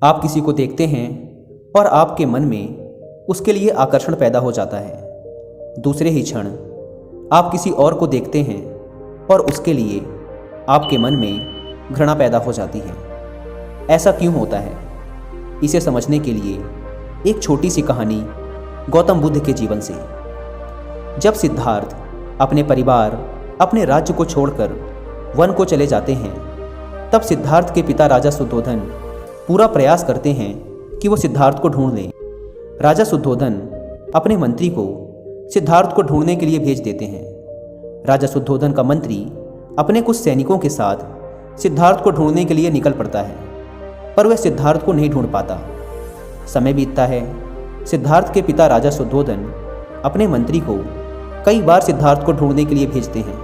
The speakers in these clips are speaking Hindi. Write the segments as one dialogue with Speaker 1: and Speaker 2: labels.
Speaker 1: आप किसी को देखते हैं और आपके मन में उसके लिए आकर्षण पैदा हो जाता है। दूसरे ही क्षण आप किसी और को देखते हैं और उसके लिए आपके मन में घृणा पैदा हो जाती है। ऐसा क्यों होता है? इसे समझने के लिए एक छोटी सी कहानी गौतम बुद्ध के जीवन से। जब सिद्धार्थ अपने परिवार, अपने राज्य को छोड़कर वन को चले जाते हैं, तब सिद्धार्थ के पिता राजा शुद्धोधन पूरा प्रयास करते हैं कि वो सिद्धार्थ को ढूंढ लें। राजा शुद्धोधन अपने मंत्री को सिद्धार्थ को ढूंढने के लिए भेज देते हैं। राजा शुद्धोधन का मंत्री अपने कुछ सैनिकों के साथ सिद्धार्थ को ढूंढने के लिए निकल पड़ता है, पर वह सिद्धार्थ को नहीं ढूंढ पाता। समय बीतता है। सिद्धार्थ के पिता राजा शुद्धोधन अपने मंत्री को कई बार सिद्धार्थ को ढूंढने के लिए भेजते हैं,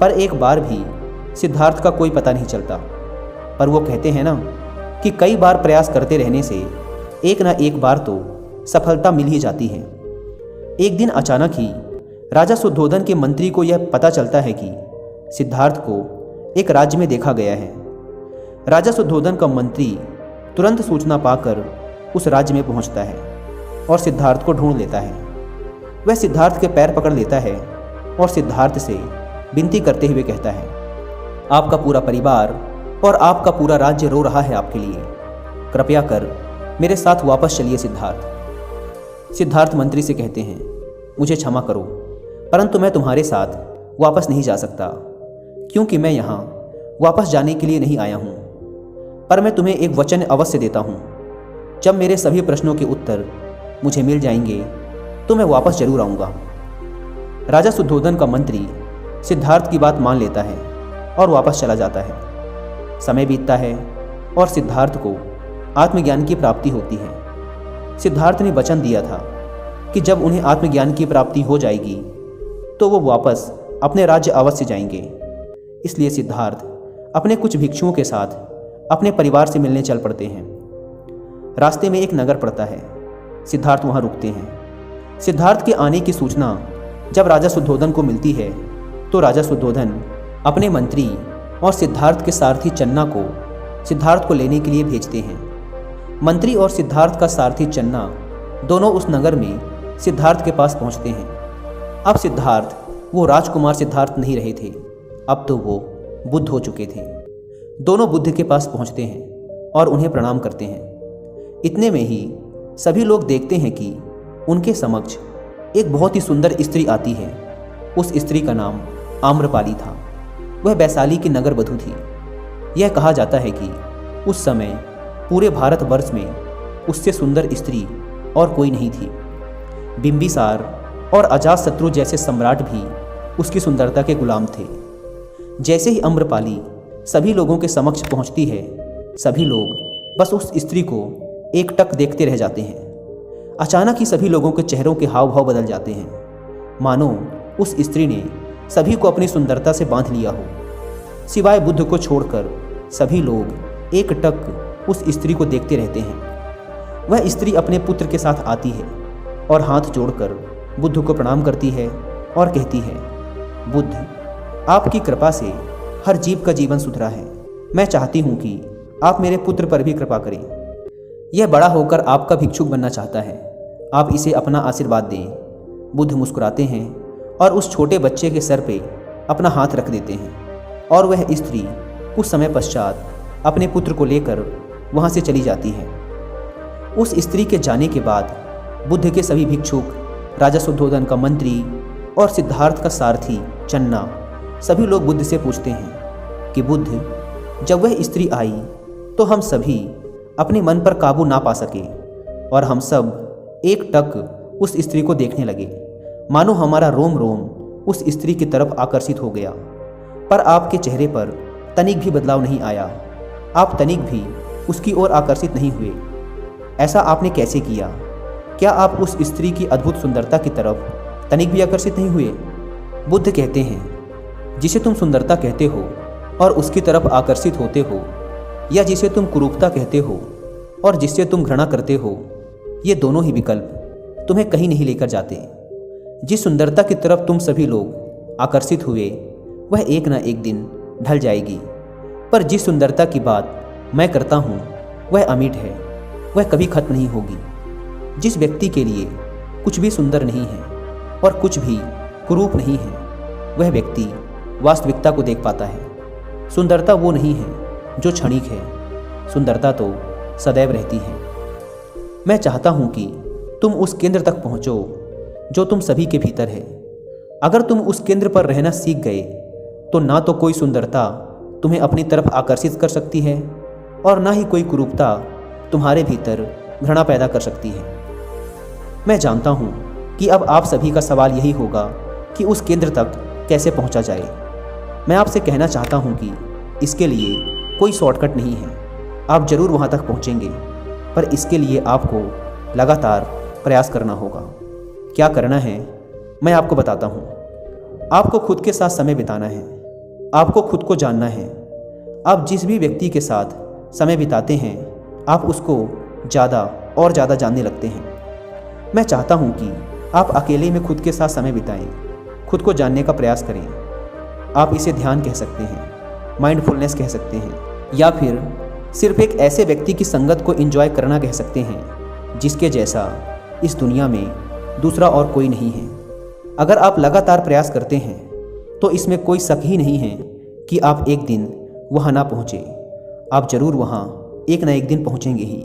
Speaker 1: पर एक बार भी सिद्धार्थ का कोई पता नहीं चलता। पर वो कहते हैं ना कि कई बार प्रयास करते रहने से एक ना एक बार तो सफलता मिल ही जाती है। एक दिन अचानक ही राजा शुद्धोधन के मंत्री को यह पता चलता है कि सिद्धार्थ को एक राज्य में देखा गया है। राजा शुद्धोधन का मंत्री तुरंत सूचना पाकर उस राज्य में पहुंचता है और सिद्धार्थ को ढूंढ लेता है। वह सिद्धार्थ के पैर पकड़ लेता है और सिद्धार्थ से विनती करते हुए कहता है, आपका पूरा परिवार और आपका पूरा राज्य रो रहा है आपके लिए। कृपया कर मेरे साथ वापस चलिए सिद्धार्थ। सिद्धार्थ मंत्री से कहते हैं, मुझे क्षमा करो, परंतु मैं तुम्हारे साथ वापस नहीं जा सकता, क्योंकि मैं यहाँ वापस जाने के लिए नहीं आया हूँ। पर मैं तुम्हें एक वचन अवश्य देता हूँ, जब मेरे सभी प्रश्नों के उत्तर मुझे मिल जाएंगे तो मैं वापस जरूर आऊँगा। राजा शुद्धोधन का मंत्री सिद्धार्थ की बात मान लेता है और वापस चला जाता है। समय बीतता है और सिद्धार्थ को आत्मज्ञान की प्राप्ति होती है। सिद्धार्थ ने वचन दिया था कि जब उन्हें आत्मज्ञान की प्राप्ति हो जाएगी तो वो वापस अपने राज्य अवश्य जाएंगे। इसलिए सिद्धार्थ अपने कुछ भिक्षुओं के साथ अपने परिवार से मिलने चल पड़ते हैं। रास्ते में एक नगर पड़ता है। सिद्धार्थ वहाँ रुकते हैं। सिद्धार्थ के आने की सूचना जब राजा शुद्धोधन को मिलती है तो राजा शुद्धोधन अपने मंत्री और सिद्धार्थ के सारथी चन्ना को सिद्धार्थ को लेने के लिए भेजते हैं। मंत्री और सिद्धार्थ का सारथी चन्ना दोनों उस नगर में सिद्धार्थ के पास पहुंचते हैं। अब सिद्धार्थ वो राजकुमार सिद्धार्थ नहीं रहे थे, अब तो वो बुद्ध हो चुके थे। दोनों बुद्ध के पास पहुंचते हैं और उन्हें प्रणाम करते हैं। इतने में ही सभी लोग देखते हैं कि उनके समक्ष एक बहुत ही सुंदर स्त्री आती है। उस स्त्री का नाम आम्रपाली था। वह वैशाली की नगर वधू थी। यह कहा जाता है कि उस समय पूरे भारतवर्ष में उससे सुंदर स्त्री और कोई नहीं थी। बिंबिसार और अजातशत्रु जैसे सम्राट भी उसकी सुंदरता के गुलाम थे। जैसे ही आम्रपाली सभी लोगों के समक्ष पहुंचती है, सभी लोग बस उस स्त्री को एकटक देखते रह जाते हैं। अचानक ही सभी लोगों के चेहरों के हाव भाव बदल जाते हैं, मानो उस स्त्री ने सभी को अपनी सुंदरता से बांध लिया हो। सिवाय बुद्ध को छोड़कर सभी लोग एकटक उस स्त्री को देखते रहते हैं। वह स्त्री अपने पुत्र के साथ आती है और हाथ जोड़कर बुद्ध को प्रणाम करती है और कहती है, बुद्ध, आपकी कृपा से हर जीव का जीवन सुधरा है। मैं चाहती हूँ कि आप मेरे पुत्र पर भी कृपा करें। यह बड़ा होकर आपका भिक्षुक बनना चाहता है, आप इसे अपना आशीर्वाद दें। बुद्ध मुस्कुराते हैं और उस छोटे बच्चे के सर पे अपना हाथ रख देते हैं और वह स्त्री कुछ समय पश्चात अपने पुत्र को लेकर वहाँ से चली जाती है। उस स्त्री के जाने के बाद बुद्ध के सभी भिक्षुक, राजा शुद्धोधन का मंत्री और सिद्धार्थ का सारथी चन्ना सभी लोग बुद्ध से पूछते हैं कि बुद्ध, जब वह स्त्री आई तो हम सभी अपने मन पर काबू ना पा सके और हम सब एकटक उस स्त्री को देखने लगे, मानो हमारा रोम रोम उस स्त्री की तरफ आकर्षित हो गया। पर आपके चेहरे पर तनिक भी बदलाव नहीं आया, आप तनिक भी उसकी ओर आकर्षित नहीं हुए। ऐसा आपने कैसे किया? क्या आप उस स्त्री की अद्भुत सुंदरता की तरफ तनिक भी आकर्षित नहीं हुए? बुद्ध कहते हैं, जिसे तुम सुंदरता कहते हो और उसकी तरफ आकर्षित होते हो, या जिसे तुम कुरूपता कहते हो और जिससे तुम घृणा करते हो, ये दोनों ही विकल्प तुम्हें कहीं नहीं लेकर जाते। जिस सुंदरता की तरफ तुम सभी लोग आकर्षित हुए, वह एक ना एक दिन ढल जाएगी, पर जिस सुंदरता की बात मैं करता हूँ वह अमिट है। वह कभी खत्म नहीं होगी। जिस व्यक्ति के लिए कुछ भी सुंदर नहीं है और कुछ भी कुरूप नहीं है, वह व्यक्ति वास्तविकता को देख पाता है। सुंदरता वो नहीं है जो क्षणिक है, सुंदरता तो सदैव रहती है। मैं चाहता हूँ कि तुम उस केंद्र तक पहुँचो जो तुम सभी के भीतर है। अगर तुम उस केंद्र पर रहना सीख गए तो ना तो कोई सुंदरता तुम्हें अपनी तरफ आकर्षित कर सकती है और ना ही कोई कुरूपता तुम्हारे भीतर घृणा पैदा कर सकती है। मैं जानता हूँ कि अब आप सभी का सवाल यही होगा कि उस केंद्र तक कैसे पहुँचा जाए। मैं आपसे कहना चाहता हूँ कि इसके लिए कोई शॉर्टकट नहीं है। आप ज़रूर वहाँ तक पहुँचेंगे, पर इसके लिए आपको लगातार प्रयास करना होगा। क्या करना है मैं आपको बताता हूँ। आपको खुद के साथ समय बिताना है, आपको खुद को जानना है। आप जिस भी व्यक्ति के साथ समय बिताते हैं, आप उसको ज़्यादा और ज़्यादा जानने लगते हैं। मैं चाहता हूँ कि आप अकेले में खुद के साथ समय बिताएं, खुद को जानने का प्रयास करें। आप इसे ध्यान कह सकते हैं, माइंडफुलनेस कह सकते हैं, या फिर सिर्फ एक ऐसे व्यक्ति की संगत को एंजॉय करना कह सकते हैं जिसके जैसा इस दुनिया में दूसरा और कोई नहीं है। अगर आप लगातार प्रयास करते हैं तो इसमें कोई शक ही नहीं है कि आप एक दिन वहाँ ना पहुँचे। आप ज़रूर वहाँ एक ना एक दिन पहुँचेंगे ही।